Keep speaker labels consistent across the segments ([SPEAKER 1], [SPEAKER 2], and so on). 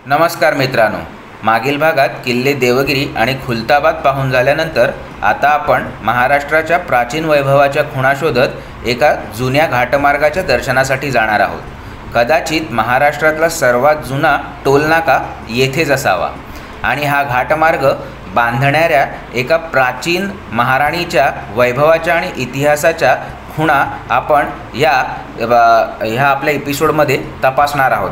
[SPEAKER 1] नमस्कार मित्रांनो, मागील भागात किल्ले देवगिरी आणि खुलताबाद पाहून झाल्यानंतर आता आपण महाराष्ट्राच्या प्राचीन वैभवाच्या खुणा शोधत एका जुन्या घाटमार्गाच्या दर्शनासाठी जाणार आहोत। कदाचित महाराष्ट्रातला सर्वात जुना टोलनाका येथेच असावा आणि हा घाटमार्ग बांधणाऱ्या एका प्राचीन महाराणीच्या वैभवाच्या आणि इतिहासाच्या खुणा आपण ह्या आपल्या एपिसोडमध्ये तपासणार आहोत।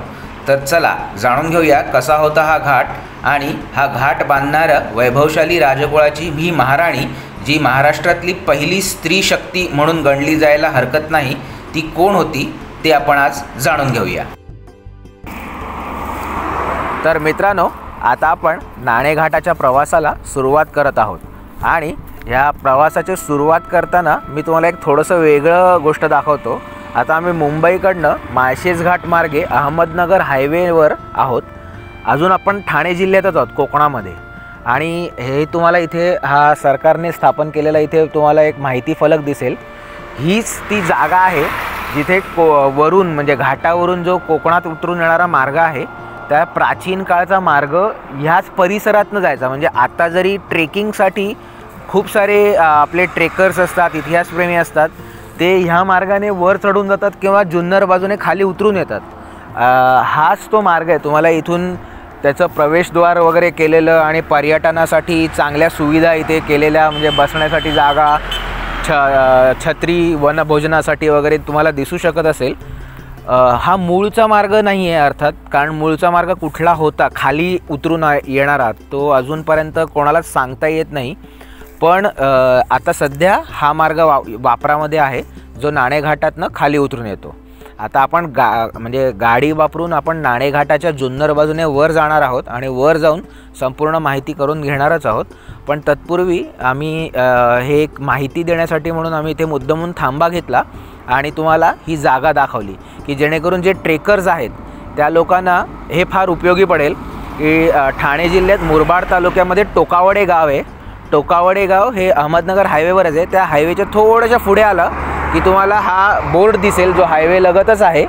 [SPEAKER 1] तर चला जाणून घेऊया कसा होता हा घाट आणि हा घाट बांधणाऱ्या वैभवशाली राजकुळाची ही महाराणी जी महाराष्ट्रातली पहिली स्त्री शक्ती म्हणून गणली जायला हरकत नाही, ती कोण होती ते आपण आज जाणून घेऊया। तर मित्रांनो, आता आपण नाणेघाटाच्या प्रवासाला सुरुवात करत आहोत आणि ह्या प्रवासाची सुरुवात करताना मी तुम्हाला एक थोडंसं वेगळं गोष्ट दाखवतो। आता आम्ही मुंबईकडनं माळशेज घाट मार्गे अहमदनगर हायवेवर आहोत। अजून आपण ठाणे जिल्ह्यातच आहोत, कोकणामध्ये। आणि हे तुम्हाला इथे हा सरकारने स्थापन केलेला इथे तुम्हाला एक माहिती फलक दिसेल। हीच ती जागा आहे जिथे वरून म्हणजे घाटावरून जो कोकणात उतरून येणारा मार्ग आहे, त्या प्राचीन काळचा मार्ग ह्याच परिसरातनं जायचा। म्हणजे आता जरी ट्रेकिंगसाठी खूप सारे आपले ट्रेकर्स असतात, इतिहासप्रेमी असतात, ते ह्या मार्गाने वर चढून जातात किंवा जुन्नर बाजूने खाली उतरून येतात। हाच तो मार्ग आहे। तुम्हाला इथून त्याचं प्रवेशद्वार वगैरे केलेलं आणि पर्यटनासाठी चांगल्या सुविधा इथे केलेल्या, म्हणजे बसण्यासाठी जागा, छत्री, वनभोजनासाठी वगैरे तुम्हाला दिसू शकत असेल। हा मूळचा मार्ग नाही आहे अर्थात, कारण मूळचा मार्ग कुठला होता खाली उतरून येणारा तो अजूनपर्यंत कोणालाच सांगता येत नाही। पण आता सध्या हा मार्ग वापरामध्ये आहे जो नाणेघाटातनं खाली उतरून येतो। आता आपण म्हणजे गाडी वापरून आपण नाणेघाटाच्या जुन्नर बाजूने वर जाणार आहोत आणि वर जाऊन संपूर्ण माहिती करून घेणारच आहोत। पण तत्पूर्वी आम्ही हे एक माहिती देण्यासाठी म्हणून आम्ही इथे मुद्दामून थांबा घेतला आणि तुम्हाला ही जागा दाखवली की जेणेकरून जे ट्रेकर्स आहेत त्या लोकांना हे फार उपयोगी पडेल। की ठाणे जिल्ह्यात मुरबाड तालुक्यामध्ये टोकावडे गाव आहे। टोकावडे गाव हे अहमदनगर हायवेवरच आहे। त्या हायवेच्या थोड्याशा पुढे आलं की तुम्हाला हा बोर्ड दिसेल जो हायवे लगतच आहे।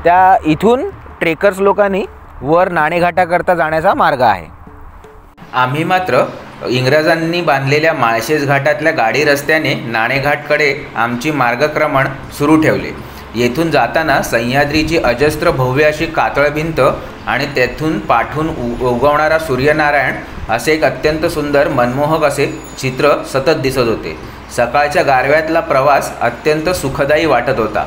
[SPEAKER 1] त्या इथून ट्रेकर्स लोकांनी वर नाणेघाटाकरता जाण्याचा मार्ग आहे। आम्ही मात्र इंग्रजांनी बांधलेल्या माळशेज घाटातल्या गाडी रस्त्याने नाणेघाटकडे आमची मार्गक्रमण सुरू ठेवले। येथून जाताना सह्याद्रीची अजस्त्र भव्य अशी कातळ भिंत आणि तेथून पाठून उगवणारा सूर्यनारायण असे एक अत्यंत सुंदर मनमोहक असे चित्र सतत दिसत होते। सकाळच्या गारव्यातला प्रवास अत्यंत सुखदायी वाटत होता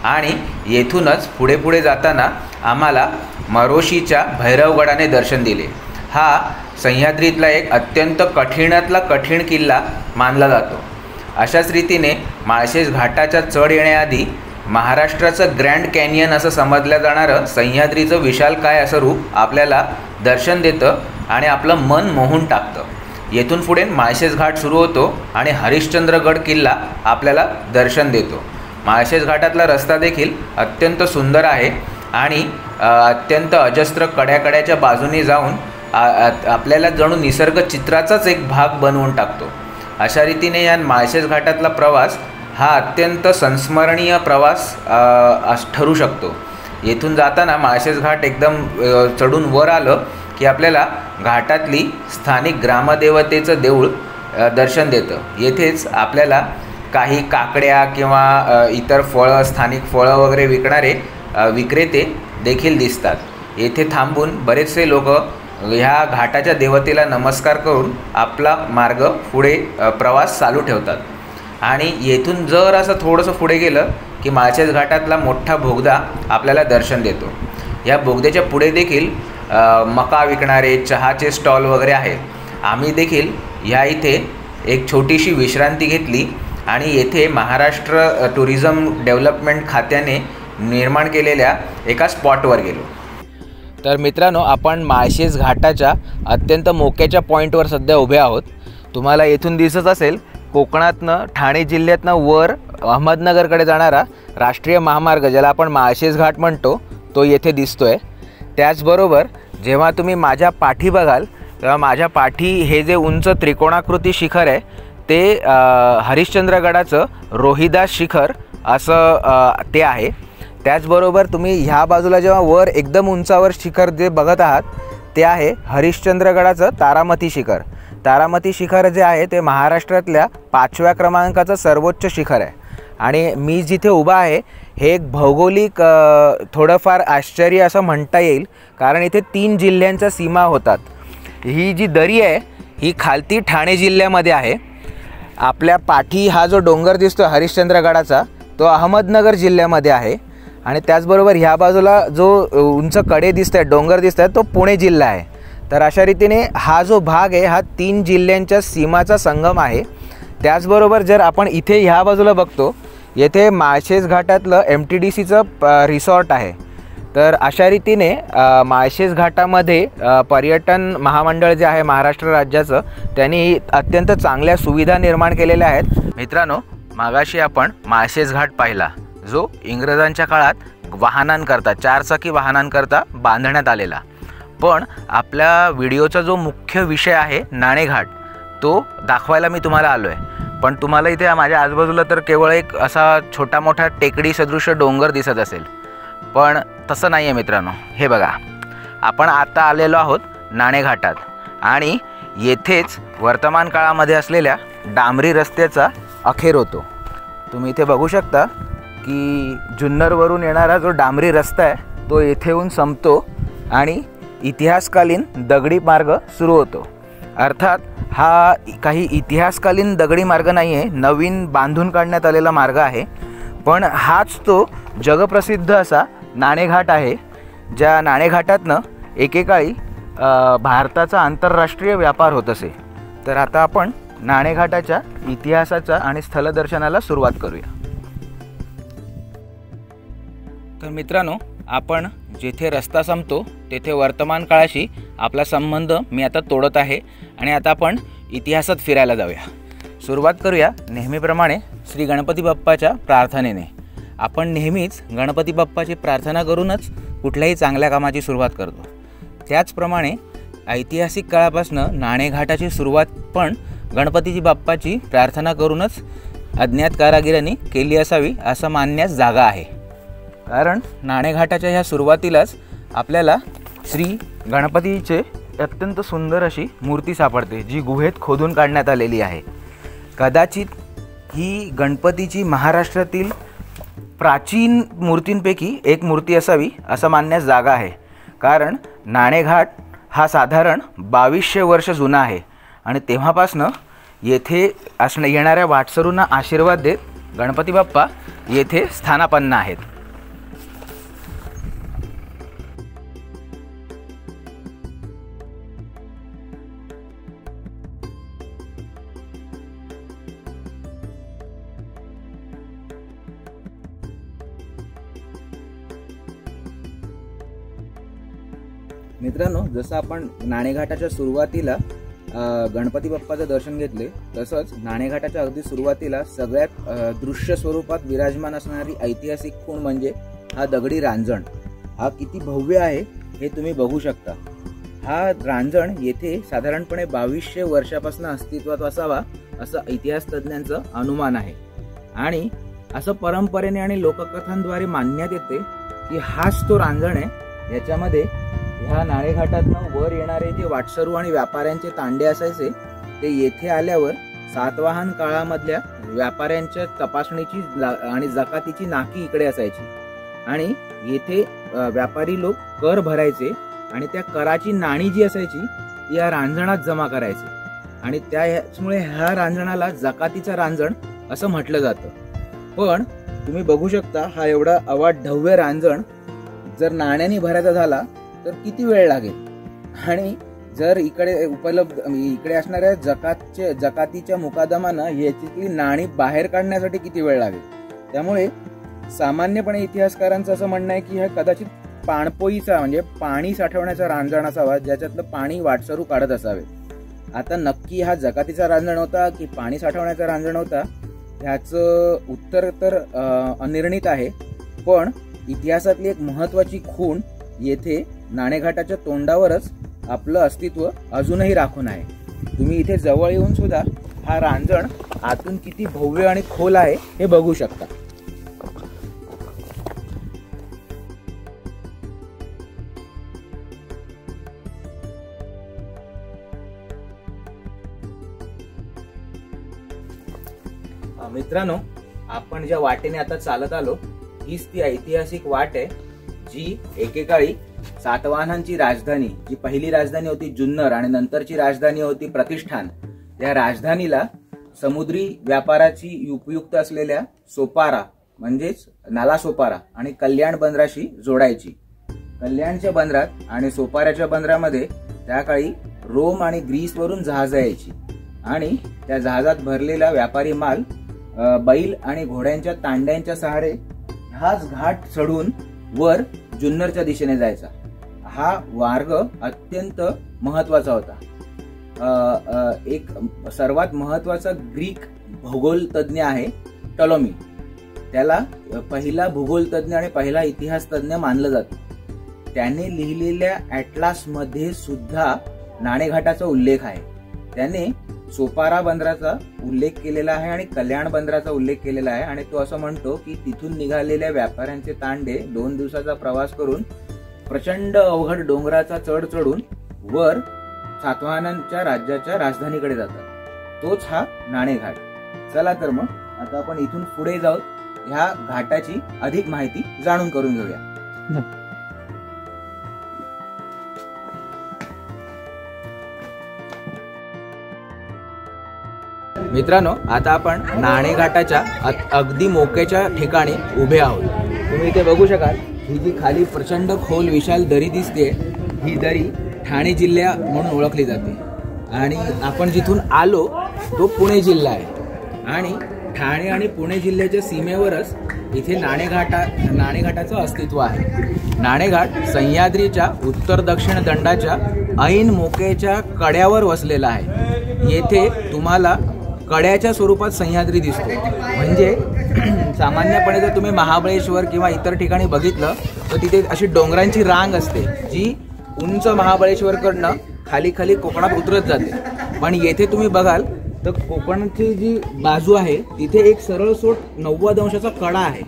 [SPEAKER 1] आणि येथूनच पुढे पुढे जाताना आम्हाला मरोशीच्या भैरवगडाने दर्शन दिले। हा सह्याद्रीतला एक अत्यंत कठीणातला कठीण किल्ला मानला जातो। अशाच रीतीने माळशेज घाटाच्या चढ येण्याआधी महाराष्ट्राचं ग्रँड कॅनियन असं समजलं जाणारं सह्याद्रीचं विशालकाय असं रूप आपल्याला दर्शन देतं आणि आपलं मन मोहून टाकतं। येथून पुढे माळशेज घाट सुरू होतो आणि हरिश्चंद्रगड किल्ला आपल्याला दर्शन देतो। माळशेज घाटातला रस्ता देखील अत्यंत सुंदर आहे आणि अत्यंत अजस्त्र कड्याकड्याच्या बाजूने जाऊन आपल्याला जणू निसर्ग चित्राचाच एक भाग बनवून टाकतो। अशा रीतीने या माळशेज घाटातला प्रवास हा अत्यंत संस्मरणीय प्रवास ठरू शकतो। येथून जाताना माळशेज घाट एकदम चढून वर आलं की आपल्याला घाटातली स्थानिक ग्रामदेवतेचं देऊळ दर्शन देतं। येथेच आपल्याला काही काकड्या किंवा इतर फळं, स्थानिक फळं वगैरे विकणारे विक्रेते देखील दिसतात। येथे थांबून बरेचसे लोक ह्या घाटाच्या देवतेला नमस्कार करून आपला मार्ग पुढे प्रवास चालू ठेवतात। आणि येथून जर असं थोडंसं पुढे गेलं की माळशेज घाटातला मोठा बोगदा आपल्याला दर्शन देतो। या बोगद्याच्या पुढे देखील मका विकणारे, चहाचे स्टॉल वगैरे आहेत। आम्ही देखील ह्या इथे एक छोटीशी विश्रांती घेतली आणि येथे महाराष्ट्र टुरिझम डेव्हलपमेंट खात्याने निर्माण केलेल्या एका स्पॉटवर गेलो। तर मित्रांनो, आपण माळशेज घाटाच्या अत्यंत मोक्याच्या पॉईंटवर सध्या उभे आहोत। तुम्हाला येथून दिसत असेल कोकणातनं ठाणे जिल्ह्यातनं वर अहमदनगरकडे जाणारा राष्ट्रीय महामार्ग ज्याला आपण माळशेज घाट म्हणतो तो येथे दिसतोय। त्याचबरोबर जेव्हा तुम्ही माझ्या पाठी बघाल तेव्हा माझ्या पाठी हे जे उंच त्रिकोणाकृती शिखर आहे ते हरिश्चंद्रगडाचं रोहिदास शिखर असं ते आहे। त्याचबरोबर तुम्ही ह्या बाजूला जेव्हा वर एकदम उंचावर शिखर जे बघत आहात ते आहे हरिश्चंद्रगडाचं तारामती शिखर. तारामती शिखर जे आहे ते महाराष्ट्रातल्या 5व्या क्रमांकाचं सर्वोच्च शिखर आहे. आणि मी जिथे उभा आहे हे एक भौगोलिक थोडंफार आश्चर्य असं म्हणता येईल, कारण इथे 3 जिल्ह्यांच्या सीमा होतात. ही जी दरी आहे ही खालती ठाणे जिल्ह्यामध्ये आहे. आपल्या पाठी हा जो डोंगर दिसतो हरिश्चंद्रगडाचा तो अहमदनगर जिल्ह्यामध्ये आहे. आणि त्याचबरोबर ह्या बाजूला जो उंच कडे दिसत आहेत, डोंगर दिसत आहेत, तो पुणे जिल्हा आहे. तर अशा रीतीने हा जो भाग आहे हा 3 जिल्ह्यांच्या सीमाचा संगम आहे. त्याचबरोबर जर आपण इथे ह्या बाजूला बघतो, येथे माळशेज घाटातलं MTDCचं रिसॉर्ट आहे. तर अशा रीतीने माळशेज घाटामध्ये पर्यटन महामंडळ जे आहे महाराष्ट्र राज्याचं, त्यांनी अत्यंत चांगल्या सुविधा निर्माण केलेल्या आहेत. मित्रांनो, मागाशी आपण माळशेज घाट पाहिला, जो इंग्रजांच्या काळात वाहनांकरता, 4 चाकी वाहनांकरता बांधण्यात आलेला. पण आपल्या व्हिडिओचा जो मुख्य विषय आहे नाणेघाट, तो दाखवायला मी तुम्हाला आलो आहे. पण तुम्हाला इथे माझ्या आजूबाजूला तर केवळ एक असा छोटा मोठा टेकडी सदृश डोंगर दिसत असेल, पण तसं नाही आहे मित्रांनो. हे बघा, आपण आता आलेलो आहोत नाणेघाटात आणि येथेच वर्तमान काळामध्ये असलेल्या डांबरी रस्त्याचा अखेर होतो. तुम्ही इथे बघू शकता की जुन्नरवरून येणारा जो डांबरी रस्ता आहे तो येथे येऊन संपतो आणि इतिहासकालीन दगडी मार्ग सुरू होतो. अर्थात हा काही इतिहासकालीन दगडी मार्ग नाही आहे, नवीन बांधून काढण्यात आलेला मार्ग आहे. पण हाच तो जगप्रसिद्ध असा नाणेघाट आहे, ज्या नाणेघाटातनं एकेकाळी भारताचा आंतरराष्ट्रीय व्यापार होत असे. तर आता आपण नाणेघाटाच्या इतिहासाचा आणि स्थलदर्शनाला सुरुवात करूया. तर मित्रांनो, आपण जेथे रस्ता संपतो तेथे वर्तमान काळाशी आपला संबंध मी आता तोडत आहे आणि आता आपण इतिहासात फिरायला जाऊया. सुरुवात करूया नेहमीप्रमाणे श्री गणपती बाप्पाच्या प्रार्थनेने. आपण नेहमीच गणपती बाप्पाची प्रार्थना करूनच कुठल्याही चांगल्या कामाची सुरुवात करतो. त्याचप्रमाणे ऐतिहासिक काळापासून नाणेघाटाची सुरुवात पण गणपतीची बाप्पाची प्रार्थना करूनच अज्ञात कारागिरांनी केली असावी असं मानण्यास जागा आहे. कारण नाणेघाटाच्या ह्या सुरुवातीलाच आपल्याला श्री गणपतीचे अत्यंत सुंदर अशी मूर्ती सापडते, जी गुहेत खोदून काढण्यात आलेली आहे. कदाचित ही गणपतीची महाराष्ट्रातील प्राचीन मूर्तींपैकी एक मूर्ती असावी असं मानण्यास जागा आहे. कारण नाणेघाट हा साधारण 2200 वर्ष जुना आहे आणि तेव्हापासनं येथे येणाऱ्या वाटसरूंना आशीर्वाद देत गणपती बाप्पा येथे स्थानापन्न आहेत. मित्रांनो, जसं आपण नाणेघाटाच्या सुरुवातीला गणपती बाप्पाचं दर्शन घेतले, तसंच नाणेघाटाच्या अगदी सुरुवातीला सगळ्यात दृश्य स्वरूपात विराजमान असणारी ऐतिहासिक खूण म्हणजे हा दगडी रांजण. हा किती भव्य आहे हे तुम्ही बघू शकता. हा रांजण येथे साधारणपणे 2200 वर्षापासून अस्तित्वात असावा असं इतिहास तज्ज्ञांचं अनुमान आहे. आणि असं परंपरेने आणि लोककथांद्वारे मानण्यात येते की हाच तो रांजण आहे. याच्यामध्ये ह्या नाणेघाटातनं वर येणारे जे वाटसरू आणि व्यापाऱ्यांचे तांडे असायचे, ते येथे आल्यावर सातवाहन काळामधल्या व्यापाऱ्यांच्या तपासणीची आणि जकातीची नाकी इकडे असायची आणि येथे व्यापारी लोक कर भरायचे आणि त्या कराची नाणी जी असायची ती या रांजणात जमा करायचे आणि त्यामुळे ह्या रांजणाला जकातीचं रांजण असं म्हटलं जातं. पण तुम्ही बघू शकता, हा एवढा अवाढव्य रांजण जर नाण्याने भरायचा झाला तर किती वेळ लागेल आणि जर इकडे असणाऱ्या जकातीच्या मुकादमानं याच्यातली नाणी बाहेर काढण्यासाठी किती वेळ लागेल. त्यामुळे सामान्यपणे इतिहासकारांचं असं म्हणणं आहे की हा कदाचित पाणपोईचा म्हणजे पाणी साठवण्याचा रांजण असावा, ज्याच्यातलं पाणी वाटसरू काढत असावे. आता नक्की हा जकातीचा रांजण होता की पाणी साठवण्याचा रांजण होता ह्याचं उत्तर तर अनिर्णित आहे. पण इतिहासातली एक महत्वाची खूण येथे नाणेघाटाच्या तोंडावरच आपलं अस्तित्व अजूनही राखून आहे. तुम्ही इथे जवळ येऊन सुद्धा हा रांजण आतून किती भव्य आणि खोल आहे हे बघू शकता. मित्रांनो, आपण ज्या वाटेने आता चालत आलो हीच ती ऐतिहासिक वाट आहे जी एकेकाळी सातवाहनांची राजधानी, जी पहिली राजधानी होती जुन्नर आणि नंतरची राजधानी होती प्रतिष्ठान, या राजधानीला समुद्री व्यापाराची उपयुक्त असलेल्या सोपारा म्हणजेच नालासोपारा आणि कल्याण बंदराशी जोडायची. कल्याणच्या बंदरात आणि सोपाऱ्याच्या बंदरामध्ये त्या काळी रोम आणि ग्रीसवरून जहाजं यायची आणि त्या जहाजात भरलेला व्यापारी माल बैल आणि घोड्यांच्या तांड्यांच्या सहारे हाच घाट चढून वर जुन्नरच्या दिशेने जायचा. हा मार्ग अत्यंत महत्वाचा होता. एक सर्वात महत्वाचा ग्रीक भूगोल तज्ञ आहे टॉलेमी. त्याला पहिला भूगोल तज्ञ आणि पहिला इतिहास तज्ञ मानलं जातं. त्याने लिहिलेल्या ॲटलास मध्ये सुद्धा नाणेघाटाचा उल्लेख आहे. त्याने सोपारा बंदराचा उल्लेख केलेला आहे आणि कल्याण बंदराचा उल्लेख केलेला आहे आणि तो असं म्हणतो की तिथून निघालेल्या व्यापाऱ्यांचे तांडे 2 दिवसाचा प्रवास करून प्रचंड अवघड डोंगराचा चढ चढून वर सातवाहनांच्या राज्याच्या राजधानीकडे जातात. तोच हा नाणेघाट. चला तर मग आता आपण इथून पुढे जाऊ, ह्या घाटाची अधिक माहिती जाणून करून घेऊया. मित्रांनो, आता आपण नाणेघाटाच्या अगदी मोक्याच्या ठिकाणी उभे आहोत. तुम्ही इथे बघू शकाल, ही जी खाली प्रचंड खोल विशाल दरी दिसते, ही दरी ठाणे जिल्हा म्हणून ओळखली जाते आणि आपण जिथून आलो तो पुणे जिल्हा आहे आणि ठाणे आणि पुणे जिल्ह्याच्या सीमेवरच इथे नाणेघाटाचं अस्तित्व आहे. नाणेघाट सह्याद्रीच्या उत्तर दक्षिण दंडाच्या ऐन मोक्याच्या कड्यावर वसलेला आहे. येथे तुम्हाला कड्याच्या स्वरूपात सह्याद्री दिसतो. म्हणजे सामान्यपणे जर तुम्ही महाबळेश्वर किंवा इतर ठिकाणी बघितलं तर तिथे अशी डोंगरांची रांग असते जी उंच महाबळेश्वरकडनं खाली खाली कोकणात उतरत जाते. पण येथे तुम्ही बघाल तर कोकणची जी बाजू आहे तिथे एक सरळ सोट 90 अंशाचा कडा आहे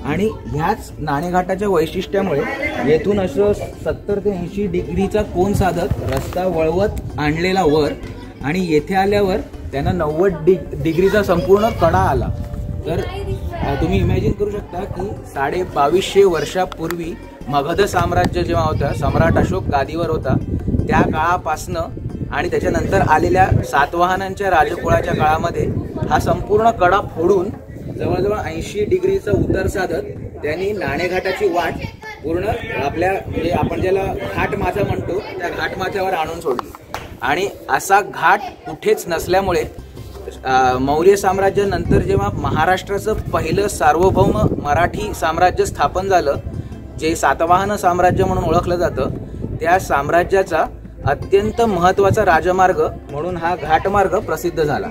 [SPEAKER 1] आणि ह्याच नाणेघाटाच्या वैशिष्ट्यामुळे येथून असं 70 ते 80 डिग्रीचा कोन साधत रस्ता वळवत आणलेला वर आणि येथे आल्यावर त्यांना 90 डिग्रीचा संपूर्ण कडा आला. तर तुम्ही इमॅजिन करू शकता की 2250 वर्षापूर्वी मगध साम्राज्य जेव्हा होतं, सम्राट अशोक गादीवर होता, त्या काळापासनं आणि त्याच्यानंतर आलेल्या सातवाहनांच्या राजकुळाच्या काळामध्ये हा संपूर्ण कडा फोडून जवळजवळ 80 डिग्रीचा उतार साधत त्यांनी नाणेघाटाची वाट पूर्ण आपल्या म्हणजे आपण ज्याला घाटमाथा म्हणतो त्या घाटमाथ्यावर आणून सोडली. आणि असा घाट कुठेच नसल्यामुळे मौर्य साम्राज्यानंतर जेव्हा महाराष्ट्राचं पहिलं सार्वभौम मराठी साम्राज्य स्थापन झालं, जे सातवाहन साम्राज्य म्हणून ओळखलं जातं, त्या साम्राज्याचा अत्यंत महत्त्वाचा राजमार्ग म्हणून हा घाटमार्ग प्रसिद्ध झाला.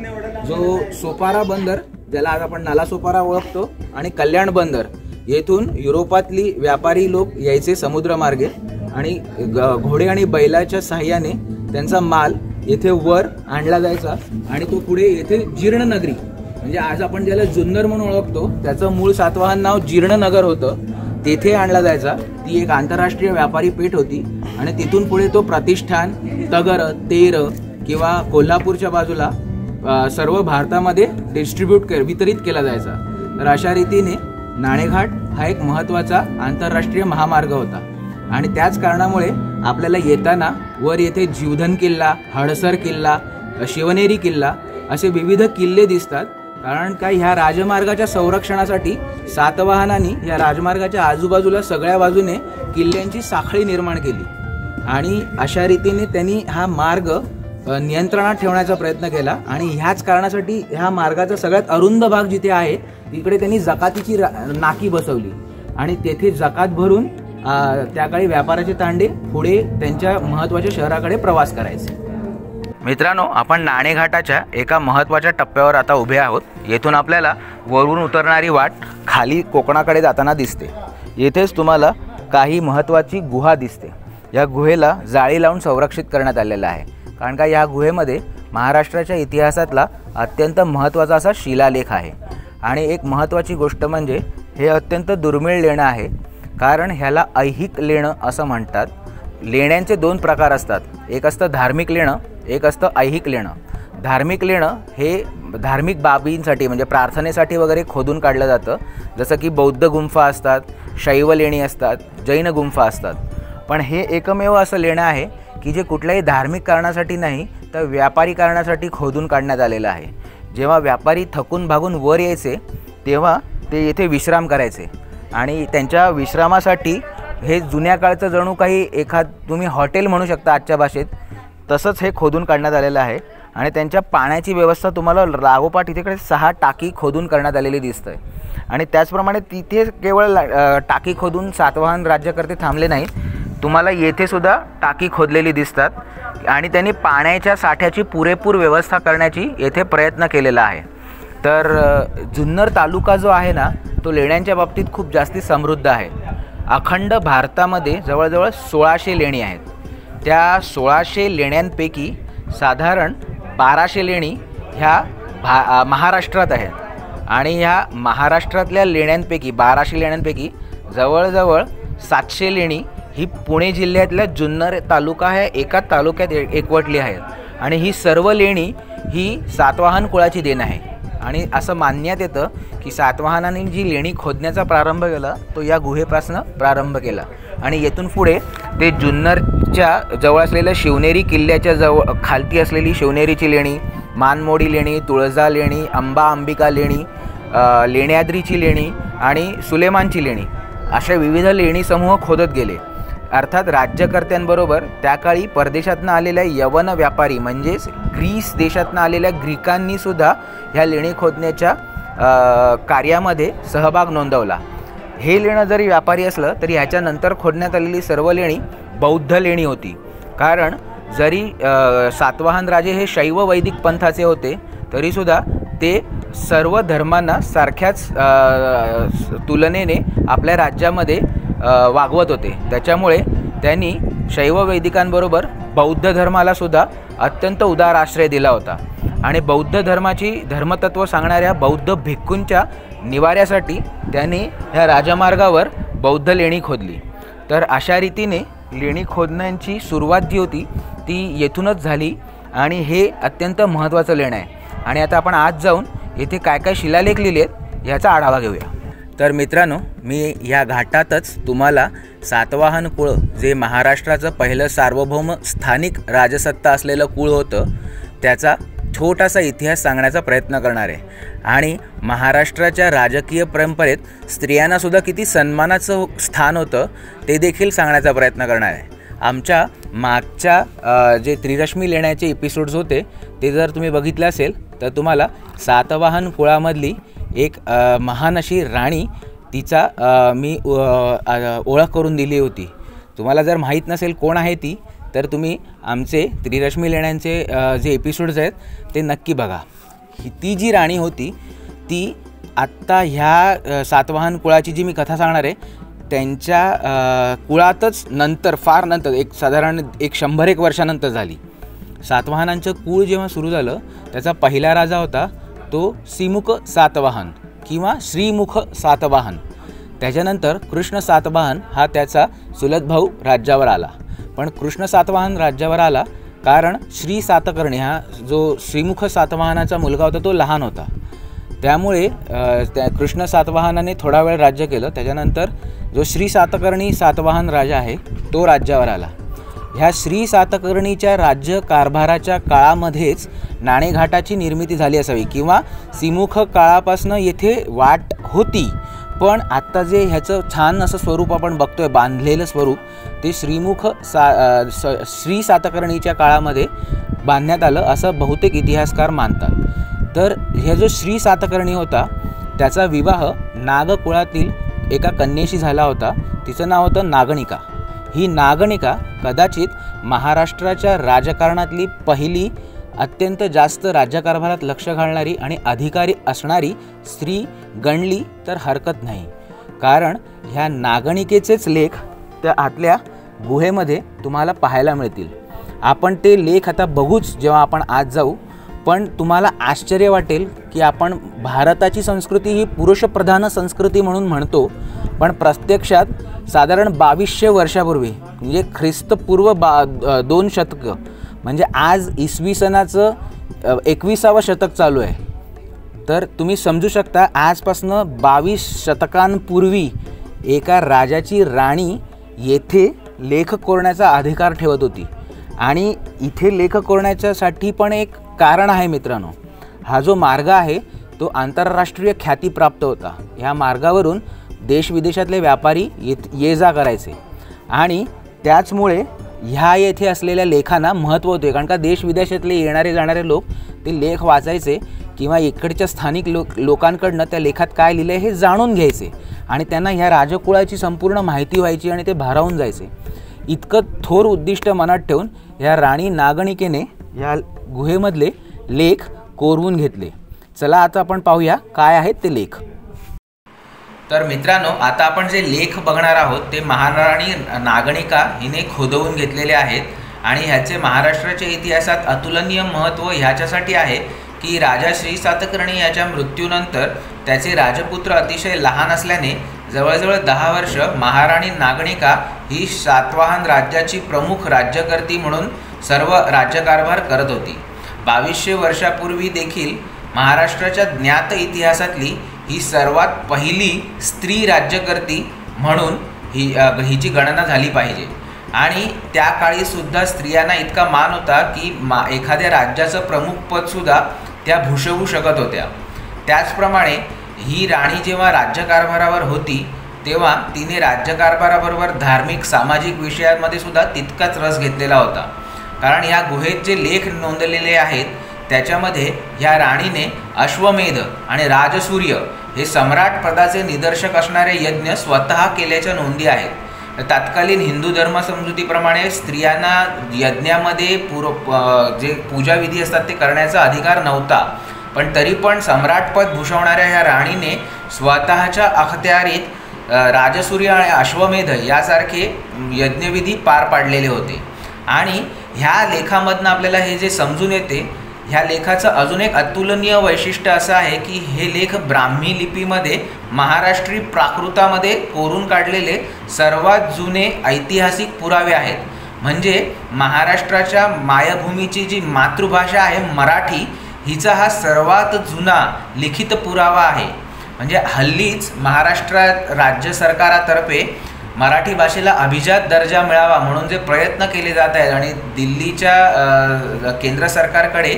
[SPEAKER 1] जो सोपारा बंदर, ज्याला आज आपण नालासोपारा ओळखतो, आणि कल्याण बंदर, येथून युरोपातली व्यापारी लोक यायचे समुद्रमार्गे आणि घोडे आणि बैलाच्या सहाय्याने त्यांचा माल येथे वर आणला जायचा आणि तो पुढे येथे जीर्णनगरी, म्हणजे आज आपण ज्याला जुन्नर म्हणून ओळखतो त्याचं मूळ सातवाहन नाव जीर्णनगर होतं, तेथे आणला जायचा. ती एक आंतरराष्ट्रीय व्यापारी पेठ होती आणि तिथून पुढे तो प्रतिष्ठान, तगर, तेर किंवा कोल्हापूरच्या बाजूला सर्व भारतामध्ये वितरित केला जायचा. तर अशा रीतीने नाणेघाट हा एक महत्त्वाचा आंतरराष्ट्रीय महामार्ग होता आणि त्याच कारणामुळे आपल्याला येताना वर येथे जीवधन किल्ला, हडसर किल्ला, शिवनेरी किल्ला असे विविध किल्ले दिसतात. कारण काय, ह्या राजमार्गाच्या संरक्षणासाठी सातवाहनांनी या राजमार्गाच्या आजूबाजूला सगळ्या बाजूने किल्ल्यांची साखळी निर्माण केली आणि अशा रीतीने त्यांनी हा मार्ग नियंत्रणात ठेवण्याचा प्रयत्न केला. आणि ह्याच कारणासाठी ह्या मार्गाचा सगळ्यात अरुंद भाग जिथे आहे तिकडे त्यांनी जकातीची नाकी बसवली आणि तेथे जकात भरून त्या काळी व्यापाराचे तांडे पुढे त्यांच्या महत्त्वाच्या शहराकडे प्रवास करायचे. मित्रांनो, आपण नाणेघाटाच्या एका महत्त्वाच्या टप्प्यावर आता उभे आहोत. येथून आपल्याला वरून उतरणारी वाट खाली कोकणाकडे जाताना दिसते. येथेच तुम्हाला काही महत्त्वाची गुहा दिसते. या गुहेला जाळी लावून संरक्षित करण्यात आलेलं आहे. कारण का, या गुहेमध्ये महाराष्ट्राच्या इतिहासातला अत्यंत महत्त्वाचा असा शिलालेख आहे. आणि एक महत्त्वाची गोष्ट म्हणजे हे अत्यंत दुर्मिळ लेणं आहे. कारण ह्याला ऐहिक लेणं असं म्हणतात. लेण्यांचे 2 प्रकार असतात. एक असतं धार्मिक लेणं, एक असतं ऐहिक लेणं. धार्मिक लेणं हे धार्मिक बाबींसाठी म्हणजे प्रार्थनेसाठी वगैरे खोदून काढलं जातं, जसं की बौद्ध गुंफा असतात, शैव लेणी असतात, जैन गुंफा असतात. पण हे एकमेव असं लेणं आहे की जे कुठल्याही धार्मिक कारणासाठी नाही तर व्यापारी कारणासाठी खोदून काढण्यात आलेलं आहे. जेव्हा व्यापारी थकून भागून वर यायचे तेव्हा ते येथे विश्राम करायचे आणि त्यांच्या विश्रामासाठी हे जुन्या काळचं जणू काही तुम्ही हॉटेल म्हणू शकता आजच्या भाषेत, तसंच हे खोदून काढण्यात आलेलं आहे. आणि त्यांच्या पाण्याची व्यवस्था तुम्हाला लागोपाठ इथेकडे 6 टाकी खोदून करण्यात आलेली दिसत आहे. आणि त्याचप्रमाणे तिथे केवळ टाकी खोदून सातवाहन राज्यकर्ते थांबले नाहीत, तुम्हाला येथे सुद्धा टाकी खोदलेली दिसतात आणि त्यांनी पाण्याच्या साठ्याची पुरेपूर व्यवस्था करण्याची येथे प्रयत्न केलेला आहे. तर जुन्नर तालुका जो आहे ना तो लेण्यांच्या बाबतीत खूप जास्ती समृद्ध आहे. अखंड भारतामध्ये जवळजवळ 1600 लेणी आहेत. त्या 1600 लेण्यांपैकी साधारण 1200 लेणी ह्या महाराष्ट्रात आहेत आणि ह्या महाराष्ट्रातल्या लेण्यांपैकी 1200 लेण्यांपैकी जवळजवळ 700 लेणी ही पुणे जिल्ह्यातल्या जुन्नर तालुका ह्या एका तालुक्यात एकवटली आहेत. आणि ही सर्व लेणी ही सातवाहन कुळाची देण आहे. आणि असं मानण्यात येतं की सातवाहनांनी जी लेणी खोदण्याचा प्रारंभ केला तो या गुहेपासून प्रारंभ केला आणि येथून पुढे ते जुन्नरच्या जवळ असलेल्या शिवनेरी किल्ल्याच्या खालती असलेली शिवनेरीची लेणी, मानमोडी लेणी, तुळजा लेणी, अंबा अंबिका लेणी, लेण्याद्रीची लेणी आणि सुलेमानची लेणी अशा विविध लेणी समूह खोदत गेले. अर्थात राज्यकर्त्यांबरोबर त्या काळी परदेशातून आलेल्या यवन व्यापारी म्हणजेच ग्रीस देशातून आलेल्या ग्रीकांनीसुद्धा ह्या लेणी खोदण्याच्या कार्यामध्ये सहभाग नोंदवला. हे लेणं जरी व्यापारी असलं तरी ह्याच्यानंतर खोदण्यात आलेली सर्व लेणी बौद्ध लेणी होती. कारण जरी सातवाहन राजे हे शैव वैदिक पंथाचे होते तरीसुद्धा ते सर्व धर्मांना सारख्याच तुलनेने आपल्या राज्यामध्ये वागवत होते. त्याच्यामुळे त्यांनी शैव वैदिकांबरोबर बौद्ध धर्मालासुद्धा अत्यंत उदार आश्रय दिला होता. आणि बौद्ध धर्माची धर्मतत्व सांगणाऱ्या बौद्ध भिक्खूंच्या निवाऱ्यासाठी त्यांनी ह्या राजमार्गावर बौद्ध लेणी खोदली. तर अशा रीतीने लेणी खोदण्याची सुरुवात जी होती ती येथूनच झाली आणि हे अत्यंत महत्त्वाचं लेणं आहे. आणि आता आपण आज जाऊन येथे काय काय शिलालेख लिहिले आहेत ह्याचा आढावा घेऊया. तर मित्रांनो, मी या घाटातच तुम्हाला सातवाहन कुळ जे महाराष्ट्राचं पहिलं सार्वभौम स्थानिक राजसत्ता असलेलं कुळ होतं त्याचा छोटासा इतिहास सांगण्याचा प्रयत्न करणार आहे. आणि महाराष्ट्राच्या राजकीय परंपरेत स्त्रियांनासुद्धा किती सन्मानाचं स्थान होतं ते देखील सांगण्याचा प्रयत्न करणार आहे. आमच्या मागच्या जे त्रिरश्मी लेण्याचे एपिसोड्स होते ते जर तुम्ही बघितले असेल तर तुम्हाला सातवाहन कुळामधली एक महान अशी राणी तिचा मी ओळख करून दिली होती. तुम्हाला जर माहीत नसेल कोण आहे ती तर तुम्ही आमचे त्रिरश्मी लेण्यांचे जे एपिसोड्स आहेत ते नक्की बघा. ती जी राणी होती ती आत्ता ह्या सातवाहन कुळाची जी मी कथा सांगणार आहे त्यांच्या कुळातच नंतर फार नंतर साधारण 100-1 वर्षानंतर झाली. सातवाहनांचं कुळ जेव्हा सुरू झालं त्याचा पहिला राजा होता तो सिमुख सातवाहन किंवा श्रीमुख सातवाहन. त्याच्यानंतर कृष्ण सातवाहन हा त्याचा चुलत भाऊ राज्यावर आला. पण कृष्ण सातवाहन राज्यावर आला कारण श्री सातकर्णी हा जो श्रीमुख सातवाहनाचा मुलगा होता तो लहान होता. त्यामुळे त्या कृष्ण सातवाहनाने थोडा वेळ राज्य केलं. त्याच्यानंतर जो श्री सातकर्णी सातवाहन राजा आहे तो राज्यावर आला. ह्या श्री सातकर्णीच्या राज्य कारभाराच्या काळामध्येच नाणेघाटाची निर्मिती झाली असावी किंवा सिमुख काळापासून येथे वाट होती. पण आत्ता जे ह्याचं छान असं स्वरूप आपण बघतोय बांधलेलं स्वरूप ते श्री सातकर्णीच्या काळामध्ये बांधण्यात आलं असं बहुतेक इतिहासकार मानतात. तर हे जो श्री सातकर्णी होता त्याचा विवाह नागकुळातील एका कन्येशी झाला होता. तिचं नाव होतं नागणिका. ही नागणिका कदाचित महाराष्ट्राच्या राजकारणातली पहिली अत्यंत जास्त राज्यकारभारात लक्ष घालणारी आणि अधिकारी असणारी स्त्री गणली तर हरकत नाही. कारण ह्या नागणिकेचेच लेख त्या आतल्या गुहेमध्ये तुम्हाला पाहायला मिळतील. आपण ते लेख आता बघूच जेव्हा आपण आज जाऊ. पण तुम्हाला आश्चर्य वाटेल की आपण भारताची संस्कृती ही पुरुषप्रधान संस्कृती म्हणून म्हणतो, पण प्रत्यक्षात साधारण 2200 वर्षापूर्वी म्हणजे ख्रिस्तपूर्व 2 शतकं म्हणजे आज इसवी सनाचं 21वे शतक चालू आहे, तर तुम्ही समजू शकता आजपासून 22 शतकांपूर्वी एका राजाची राणी येथे लेख कोरण्याचा अधिकार ठेवत होती. आणि इथे लेख कोरण्याच्यासाठी पण एक कारण आहे मित्रांनो. हा जो मार्ग आहे तो आंतरराष्ट्रीय ख्याती प्राप्त होता. ह्या मार्गावरून देशविदेशातले व्यापारी ये जा करायचे आणि त्याचमुळे ह्या येथे असलेल्या लेखांना महत्त्व होते. कारण का देशविदेशातले येणारे जाणारे लोक ते लेख वाचायचे किंवा इकडच्या स्थानिक लोकांकडनं त्या लेखात काय लिहिलं आहे हे जाणून घ्यायचे आणि त्यांना ह्या राजकुळाची संपूर्ण माहिती व्हायची आणि ते भारावून जायचे. इतकं थोर उद्दिष्ट मनात ठेवून ह्या राणी नागणिकेने ह्या गुहेमधले लेख कोरवून घेतले. चला आता आपण पाहूया काय आहेत ते लेख. तर मित्रांनो, आता आपण जे लेख बघणार आहोत ते महाराणी नागणिका हिने खोदवून घेतलेले आहेत आणि ह्याचे महाराष्ट्राच्या इतिहासात अतुलनीय महत्त्व ह्याच्यासाठी आहे की राजा श्री सातकर्णी याच्या मृत्यूनंतर त्याचे राजपुत्र अतिशय लहान असल्याने जवळजवळ 10 वर्ष महाराणी नागणिका ही सातवाहन राज्याची प्रमुख राज्यकर्ती म्हणून सर्व राज्यकारभार करत होती. 2200 वर्षापूर्वी देखील महाराष्ट्राच्या ज्ञात इतिहासातली ही सर्वात पहिली स्त्री राज्यकर्ती म्हणून हिची गणना झाली पाहिजे. आणि त्या काळी सुद्धा स्त्रियांना इतका मान होता की एखाद्या राज्याचं प्रमुखपदसुद्धा त्या भूषवू शकत होत्या. त्याचप्रमाणे ही राणी जेव्हा राज्यकारभारावर होती तेव्हा तिने राज्यकारभाराबरोबर धार्मिक सामाजिक विषयांमध्ये सुद्धा तितकाच रस घेतलेला होता. कारण ह्या गुहेत जे लेख नोंदलेले आहेत त्याच्यामध्ये ह्या राणीने अश्वमेध आणि राजसूर्य हे सम्राट पदाचे निदर्शक असणारे यज्ञ स्वतः केल्याच्या नोंदी आहेत. तत्कालीन हिंदू धर्म समजुतीप्रमाणे स्त्रियांना यज्ञामध्ये जे पूजाविधी असतात ते करण्याचा अधिकार नव्हता. पण तरी पण सम्राटपद भूषवणाऱ्या ह्या राणीने स्वतःच्या अखत्यारीत राजसूर्य आणि अश्वमेध यासारखे यज्ञविधी पार पाडलेले होते. आणि ह्या लेखामधनं आपल्याला हे जे समजून येते, ह्या लेखाचं अजून एक अतुलनीय वैशिष्ट्य असं आहे की हे लेख ब्राह्मी लिपीमध्ये महाराष्ट्री प्राकृतामध्ये कोरून काढलेले सर्वात जुने ऐतिहासिक पुरावे आहेत. म्हणजे महाराष्ट्राच्या मायभूमीची जी मातृभाषा आहे मराठी, हिचा हा सर्वात जुना लिखित पुरावा आहे. म्हणजे हल्लीच महाराष्ट्र राज्य सरकारातर्फे मराठी भाषेला अभिजात दर्जा मिळावा म्हणून जे प्रयत्न केले जात आहेत आणि दिल्लीच्या केंद्र सरकारकडे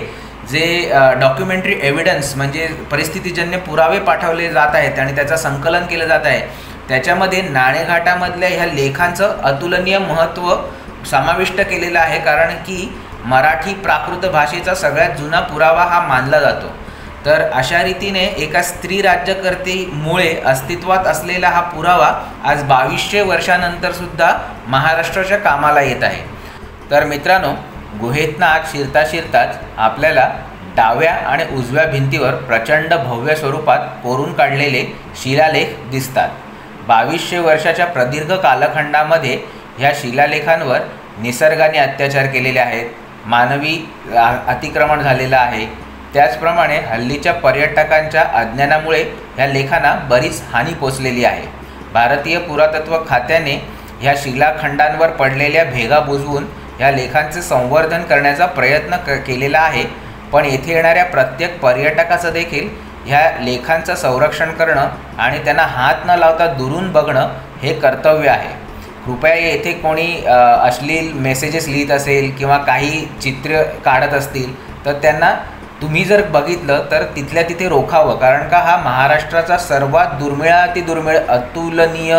[SPEAKER 1] जे डॉक्युमेंटरी एव्हिडन्स म्हणजे परिस्थितीजन्य पुरावे पाठवले जात आहेत आणि त्याचं संकलन केलं जात आहे, त्याच्यामध्ये नाणेघाटामधल्या ह्या लेखांचं अतुलनीय महत्त्व समाविष्ट केलेलं आहे. कारण की मराठी प्राकृत भाषेचा सगळ्यात जुना पुरावा हा मानला जातो. तर अशा रीतीने एका स्त्री राज्यकर्तीमुळे अस्तित्वात असलेला हा पुरावा आज 2200 वर्षानंतरसुद्धा महाराष्ट्राच्या कामाला येत आहे. तर मित्रांनो, गुहेतनं आत शिरताच आपल्याला डाव्या आणि उजव्या भिंतीवर प्रचंड भव्य स्वरूपात कोरून काढलेले शिलालेख दिसतात. 2200 वर्षाच्या प्रदीर्घ कालखंडामध्ये ह्या शिलालेखांवर निसर्गाने अत्याचार केलेले आहेत, मानवी अतिक्रमण झालेलं आहे. त्याचप्रमाणे हल्लीच्या पर्यटकांच्या अज्ञानामुळे ह्या लेखांना बरीच हानी पोचलेली आहे. भारतीय पुरातत्व खात्याने ह्या शिलाखंडांवर पडलेल्या भेगा बुजवून ह्या लेखांचे संवर्धन करण्याचा प्रयत्न केलेला आहे. पण येथे येणाऱ्या प्रत्येक पर्यटकाचं देखील ह्या लेखांचं संरक्षण करणं आणि त्यांना हात न लावता दुरून बघणं हे कर्तव्य आहे. कृपया येथे कोणी अश्लील मेसेजेस लिहित असेल किंवा काही चित्र काढत असतील तर त्यांना तुम्ही जर बघितलं तर तिथल्या तिथे रोखावं. कारण का हा महाराष्ट्राचा सर्वात दुर्मिळ अतुलनीय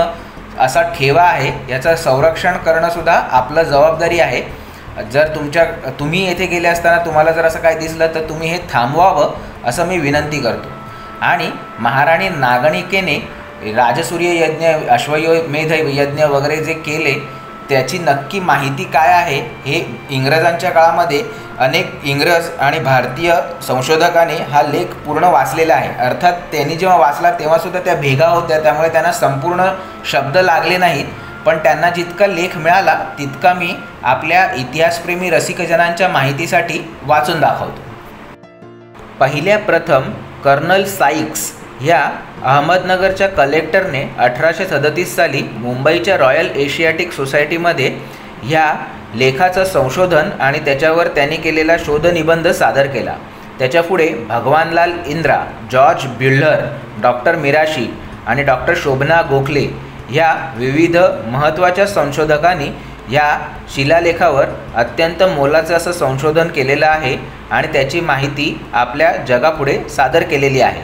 [SPEAKER 1] असा ठेवा आहे. याचं संरक्षण करणंसुद्धा आपलं जबाबदारी आहे. जर तुम्ही येथे गेले असताना तुम्हाला जर असं काय दिसलं तर तुम्ही हे थांबवावं असं मी विनंती करतो. आणि महाराणी नागणिकेने राजसूर्य यज्ञ, अश्वमेध यज्ञ वगैरे जे केले त्याची नक्की माहिती काय आहे हे इंग्रजांच्या काळामध्ये अनेक इंग्रज आणि भारतीय संशोधकांनी हा लेख पूर्ण वाचलेला आहे. अर्थात त्यांनी जेव्हा वाचला तेव्हासुद्धा त्या भेगा होत्या, त्यामुळे त्यांना संपूर्ण शब्द लागले नाहीत. पण त्यांना जितका लेख मिळाला तितका मी आपल्या इतिहासप्रेमी रसिकजनांच्या माहितीसाठी वाचून दाखवतो. पहिल्या प्रथम कर्नल साइक्स ह्या अहमदनगरच्या कलेक्टरने 1837 साली मुंबईच्या रॉयल एशियाटिक सोसायटीमध्ये ह्या लेखाचं संशोधन आणि त्याच्यावर त्यांनी केलेला शोधनिबंध सादर केला. त्याच्यापुढे भगवानलाल इंद्रा, जॉर्ज ब्युलर, डॉक्टर मिराशी आणि डॉक्टर शोभना गोखले ह्या विविध महत्त्वाच्या संशोधकांनी ह्या शिलालेखावर अत्यंत मोलाचं असं संशोधन केलेलं आहे आणि त्याची माहिती आपल्या जगापुढे सादर केलेली आहे।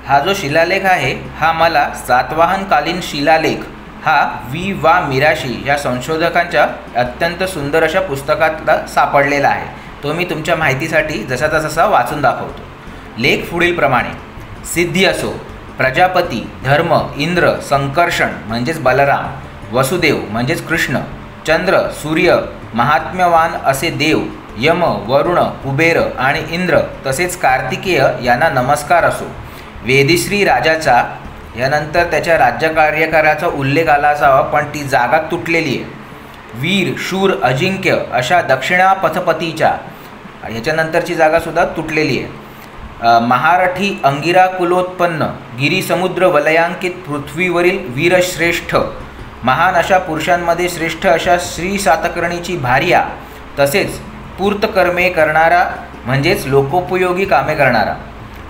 [SPEAKER 1] हा जो शिलालेख आहे हा मला सातवाहनकालीन शिलालेख हा वी वा मिराशी या संशोधकांच्या अत्यंत सुंदर अशा पुस्तकातला सापडलेला आहे। तो मी तुमच्या माहितीसाठी जसा तसा वाचून दाखवतो। लेख पुढीलप्रमाणे: सिद्धी असो, प्रजापती, धर्म, इंद्र, संकर्षण म्हणजेच बलराम, वसुदेव म्हणजेच कृष्ण, चंद्र, सूर्य, महात्म्यवान असे देव, यम, वरुण, कुबेर आणि इंद्र तसेच कार्तिकेय यांना नमस्कार असो। वेदिश्री राजाचा यानंतर त्याच्या राज्यकार्यकाराचा उल्लेख आला असावा पण ती जागा तुटलेली आहे। वीर, शूर, अजिंक्य अशा दक्षिणापथपतीच्या याच्यानंतरची जागासुद्धा तुटलेली आहे। महारथी अंगिरा कुलोत्पन्न, गिरीसमुद्र वलयांकित पृथ्वीवरील वीरश्रेष्ठ, महान अशा पुरुषांमध्ये श्रेष्ठ अशा श्री सातकर्णीची भार्या, तसेच पूर्तकर्मे करणारा म्हणजेच लोकोपयोगी कामे करणारा,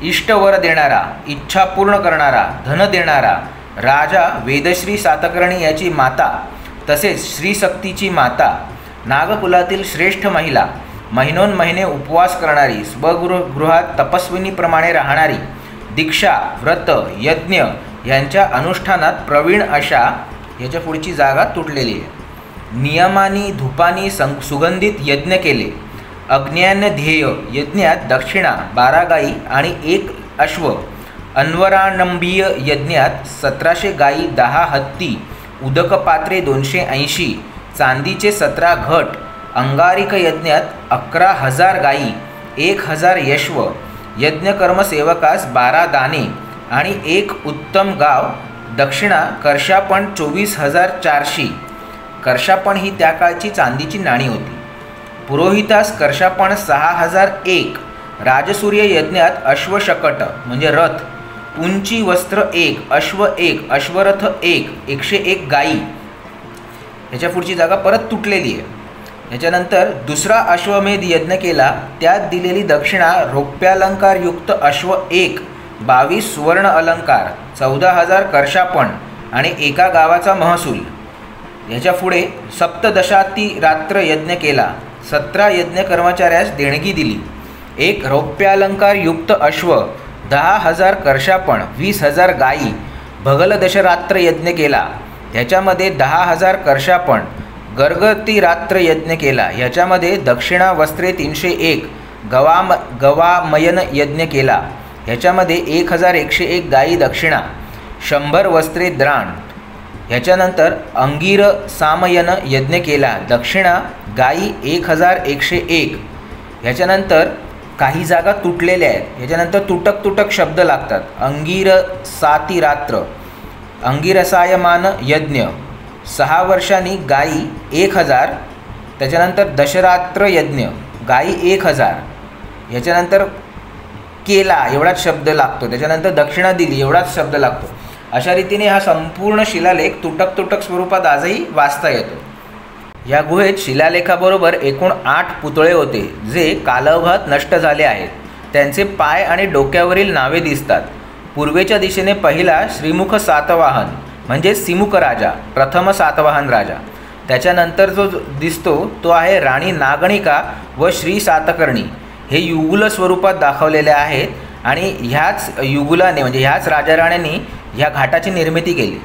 [SPEAKER 1] इष्टवर देणारा, इच्छा पूर्ण करणारा, धन देणारा राजा वेदश्री सातकर्णी याची माता, तसेच श्रीशक्तीची माता, नागकुलातील श्रेष्ठ महिला, महिनोन्महिने उपवास करणारी, स्वगृहात तपस्विनीप्रमाणे राहणारी, दीक्षा, व्रत, यज्ञ यांच्या अनुष्ठानात प्रवीण अशा याच्या पुढची जागा तुटलेली आहे। नियमानी धूपानी सुगंधित यज्ञ केले, अज्ञान ध्येय यज्ञात दक्षिणा 12 गायी आणि 1 अश्व, अन्वरानंबीय यज्ञात 1700 गायी, 10 हत्ती, उदकपात्रे 280, चांदीचे 17 घट, अंगारिक यज्ञात 11,000 गायी, 1,000 यश्व, यज्ञकर्मसेवकास 12 दाणे आणि 1 उत्तम गाव, दक्षिणा कर्षापण 24,400। कर्षापण ही त्या काळची चांदीची नाणी होती। पुरोहितास कर्षापण 6,001, राजसूर्य यज्ञात अश्वशकट म्हणजे रथ, उंची वस्त्र 1, अश्व 1, अश्वरथ 1, 101 गायी। ह्याच्या पुढची जागा परत तुटलेली आहे। ह्याच्यानंतर दुसरा अश्वमेध यज्ञ केला, त्यात दिलेली दक्षिणा रौप्यालंकारयुक्त अश्व 1, 22 सुवर्ण अलंकार, 14,000 कर्षापण आणि 1 गावाचा महसूल। ह्याच्या पुढे सप्तदशाती रात्र यज्ञ केला, 17 यज्ञ कर्मचाऱ्यास देणगी दिली, 1 रौप्यालंकारयुक्त अश्व, 10,000 कर्षापण, 20,000 गायी। भगलदशरात्र यज्ञ केला, ह्याच्यामध्ये 10,000 कर्षापण, गर्गती रात्र यज्ञ केला, ह्याच्यामध्ये दक्षिणा वस्त्रे 301, गवामयन यज्ञ केला, ह्याच्यामध्ये 1,101 गायी दक्षिणा, 100 वस्त्रे द्राण। ह्याच्यानंतर अंगीर सामयन यज्ञ केला, दक्षिणा गायी 1,101। ह्याच्यानंतर काही जागा तुटलेल्या आहेत, ह्याच्यानंतर तुटक शब्द लागतात। अंगीर साती रात्र, अंगिरसायमान यज्ञ, 6 वर्षांनी गायी 1,000, त्याच्यानंतर दशरात्र यज्ञ, गायी 1,000, ह्याच्यानंतर केला एवढाच शब्द लागतो, त्याच्यानंतर दक्षिणा दिली एवढाच शब्द लागतो। अशा रीतीने हा संपूर्ण शिलालेख तुटक स्वरूपात आजही वाचता येतो। या गुहेत शिलालेखाबरोबर एकूण 8 पुतळे होते जे कालौघात नष्ट झाले आहेत। त्यांचे पाय आणि डोक्यावरील नावे दिसतात। पूर्वेच्या दिशेने पहिला श्रीमुख सातवाहन म्हणजे सिमुख राजा, प्रथम सातवाहन राजा। त्याच्यानंतर जो दिसतो तो आहे राणी नागणिका व श्री सातकर्णी। हे युगुल स्वरूपात दाखवलेले आहेत आणि ह्याच युगुलाने म्हणजे ह्याच राजाराण्यांनी ह्या घाटाची निर्मिती केली।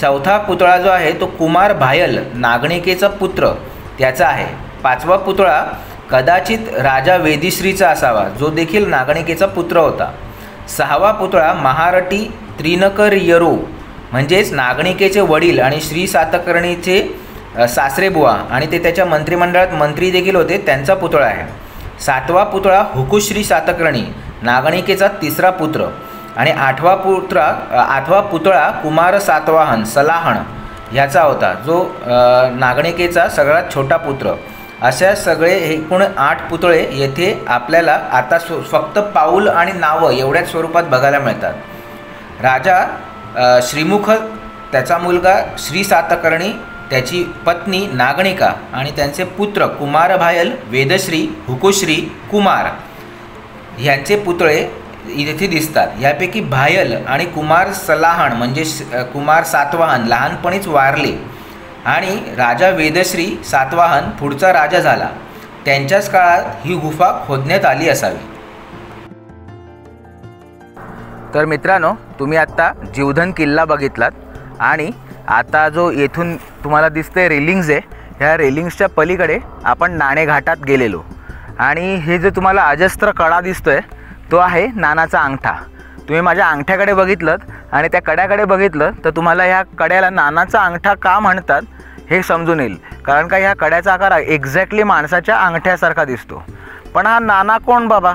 [SPEAKER 1] चौथा पुतळा जो आहे तो कुमार भायल, नागणिकेचा पुत्र, त्याचा आहे। 5वा पुतळा कदाचित राजा वेदिश्रीचा असावा, जो देखील नागणिकेचा पुत्र होता। 6वा पुतळा महारटी त्रिनकरयरो म्हणजेच नागणिकेचे वडील आणि श्री सातकर्णीचे सासरेबुवा आणि ते त्याच्या मंत्रिमंडळात मंत्री देखील होते, त्यांचा पुतळा आहे। 7वा पुतळा हुकुश्री सातकर्णी, नागणिकेचा 3रा पुत्र आणि 8वा पुतळा कुमार सातवाहन सलाहण ह्याचा होता, जो नागणिकेचा सगळ्यात छोटा पुत्र। अशा सगळे एकूण 8 पुतळे येथे आपल्याला आता फक्त पाऊल आणि नावं एवढ्याच स्वरूपात बघायला मिळतात। राजा श्रीमुख, त्याचा मुलगा श्री सातकर्णी, त्याची पत्नी नागणिका आणि त्यांचे पुत्र कुमार भायल, वेदश्री, हुकुश्री, कुमार। ह्यांचे पुतळे इथे दिसतात। यापैकी भायल आणि कुमार सलाहण म्हणजे कुमार सातवाहन लहानपणीच वारले आणि राजा वेदश्री सातवाहन पुढचा राजा झाला, त्यांच्याच काळात ही गुफा खोदण्यात आली असावी। तर मित्रांनो, तुम्ही आत्ता जीवधन किल्ला बघितलात आणि आता जो येथून तुम्हाला दिसते रेलिंग्स आहे, ह्या रेलिंग्सच्या पलीकडे आपण नाणे घाटात गेलेलो आणि हे जे तुम्हाला अजस्त्र कडा दिसतोय तो आहे नानाचा अंगठा। तुम्ही माझ्या अंगठ्याकडे बघितलं आणि त्या कड्याकडे बघितलं तर तुम्हाला ह्या कड्याला नानाचा अंगठा का म्हणतात हे समजून येईल, कारण का ह्या कड्याचा आकार एक्झॅक्टली माणसाच्या अंगठ्यासारखा दिसतो। पण हा नाना कोण बाबा?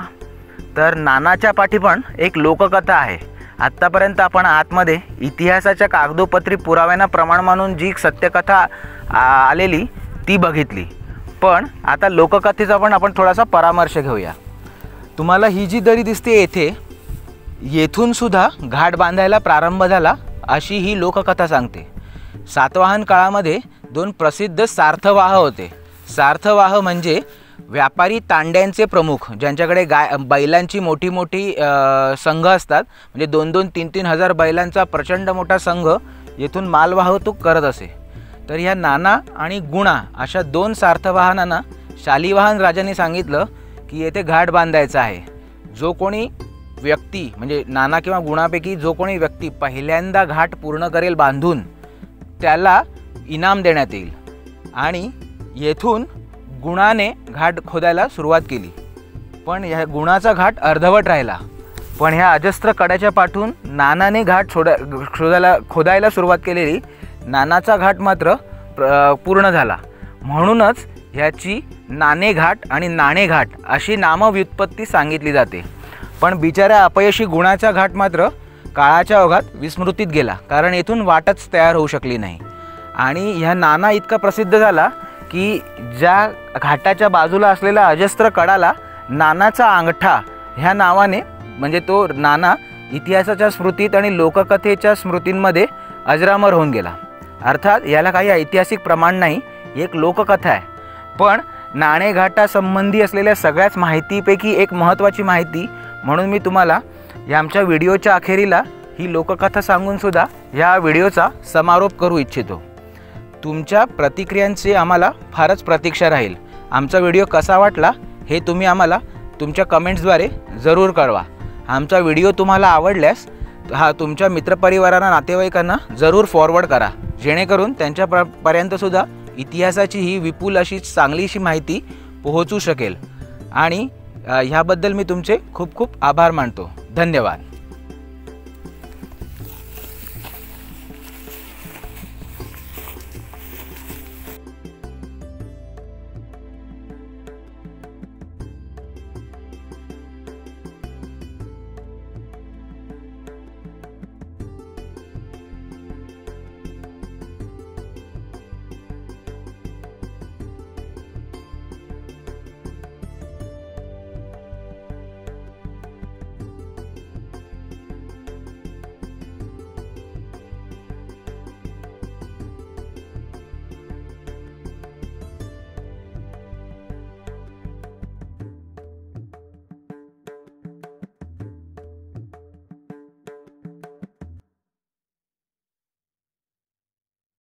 [SPEAKER 1] तर नानाच्या पाठी पण एक लोककथा आहे। आत्तापर्यंत आपण आतमध्ये इतिहासाच्या कागदोपत्री पुराव्यांना प्रमाण मानून जी सत्यकथा आलेली ती बघितली, पण आता लोककथेचा पण आपण थोडासा परामर्श घेऊया। तुम्हाला ही जी दरी दिसते येथून सुद्धा घाट बांधायला प्रारंभ झाला अशी ही लोककथा सांगते। सातवाहन काळामध्ये 2 प्रसिद्ध सार्थवाह होते। सार्थवाह म्हणजे व्यापारी तांड्यांचे प्रमुख, ज्यांच्याकडे बैलांची मोठी मोठी संघ असतात, म्हणजे 2-2, 3-3 हजार बैलांचा प्रचंड मोठा संघ येथून मालवाहतूक करत असे। तर ह्या नाना आणि गुणा अशा 2 सार्थवाहनांना शालिवाहन राजांनी सांगितलं की येथे घाट बांधायचा आहे। जो कोणी व्यक्ती म्हणजे नाना किंवा गुणापैकी जो कोणी व्यक्ती पहिल्यांदा घाट पूर्ण करेल बांधून त्याला इनाम देण्यात येईल। आणि येथून गुणाने घाट खोदायला सुरुवात केली, पण ह्या गुणाचा घाट अर्धवट राहिला। पण ह्या अजस्त्र कड्याच्या पाठून नानाने घाट खोदायला सुरुवात केलेली नानाचा घाट मात्र पूर्ण झाला। म्हणूनच ह्याची नाणे घाट आणि नाणे घाट अशी नामव्युत्पत्ती सांगितली जाते। पण बिचाऱ्या अपयशी गुणाचा घाट मात्र काळाच्या ओघात विस्मृतीत गेला, कारण येथून वाटच तयार होऊ शकली नाही। आणि ह्या नाना इतका प्रसिद्ध झाला की ज्या घाटाच्या बाजूला असलेल्या अजस्त्र कडाला नानाचा अंगठा ह्या नावाने, म्हणजे तो नाना इतिहासाच्या स्मृतीत आणि लोककथेच्या स्मृतींमध्ये अजरामर होऊन गेला। अर्थात याला काही ऐतिहासिक प्रमाण नाही, एक लोककथा आहे। पण नाणे घाटासंबंधी असलेल्या सगळ्याच माहितीपैकी एक महत्त्वाची माहिती म्हणून मी तुम्हाला या आमच्या व्हिडिओच्या अखेरीला ही लोककथा सांगून सुद्धा या व्हिडिओचा समारोप करू इच्छितो। तुमच्या प्रतिक्रियांची आम्हाला फारच प्रतीक्षा राहील। आमचा व्हिडिओ कसा वाटला हे तुम्ही आम्हाला तुमच्या कमेंट्सद्वारे जरूर कळवा। आमचा व्हिडिओ तुम्हाला आवडल्यास हा तुमच्या मित्रपरिवारांना, नातेवाईकांना जरूर फॉरवर्ड करा, जेणेकरून त्यांच्यापर्यंतसुद्धा इतिहासाची ही विपुल अशी चांगलीशी माहिती पोहोचू शकेल। आणि ह्याबद्दल मी तुमचे खूप खूप आभार मानतो। धन्यवाद।